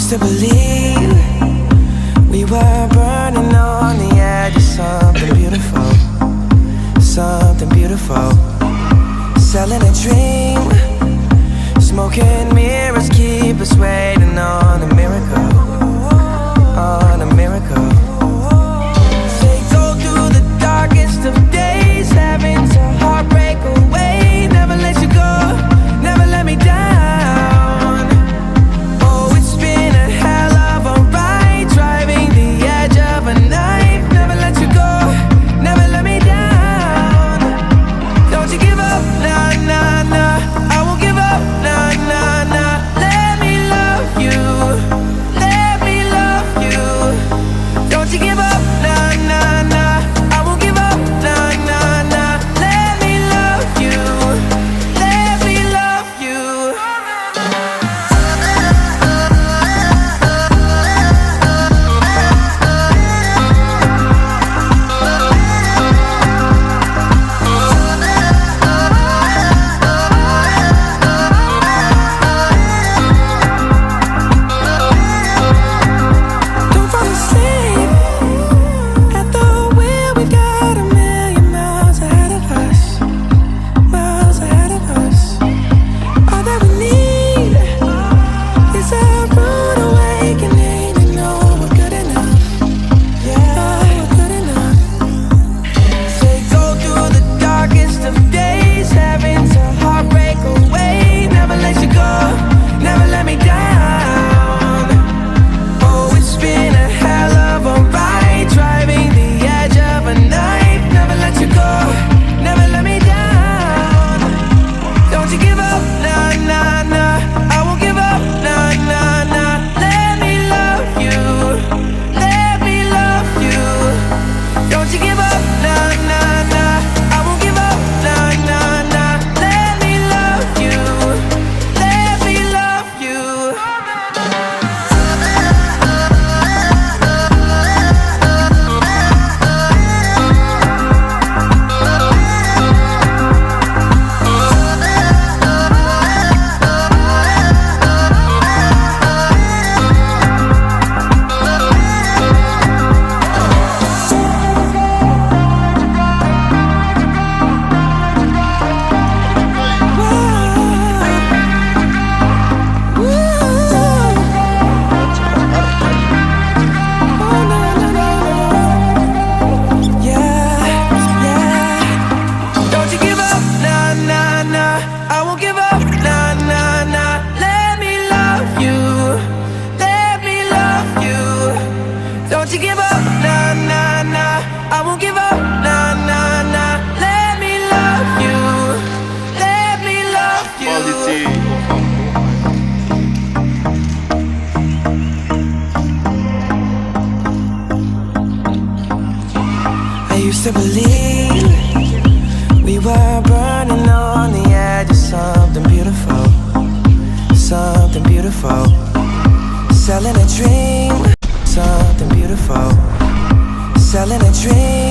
used to believe we were burning on the edge of something beautiful, something beautiful. Selling a dream, smoking mirrors keep us waiting on a miracle, on a miracle. They go through the darkest of days, having to heartbreak away. Never let you go, never let me down. Oh, it's been a hell of a ride, driving the edge of a knife. Never let you go, never let me down. Don't you give up, nah, nah, nah. I won't give up, nah, nah, nah. Let me love you, let me love you. Don't you give up, nah, nah, nah. I won't give up, nah, nah, nah. Let me love you, let me love you. Don't fall asleep at the wheel. We've got a million miles ahead of us, miles ahead of us. All that we need is a rude awakening to know we're good enough. Yeah, we're good enough. They go through the darkest of days, having to heartbreak away. Never let you go, never let me down. Oh, it's been a hell of a ride, driving the edge of a knife. Never let you go, never let me down. Don't you give up, nah, nah, nah. I won't give up, nah, nah, nah. Let me love you, let me love you. Don't you give up, nah, nah, nah. I won't give up, nah, nah, nah. Let me love you, let me love you. Don't you give up, nah, nah, nah. I won't give up, nah, nah, nah. Let me love you, let me love you. Don't you give up, nah, nah, nah. I won't give up, nah, nah, nah. Let me love you, let me love you. I used to believe we were burning on the edge of something beautiful, something beautiful. Selling a dream, something beautiful. Selling a dream.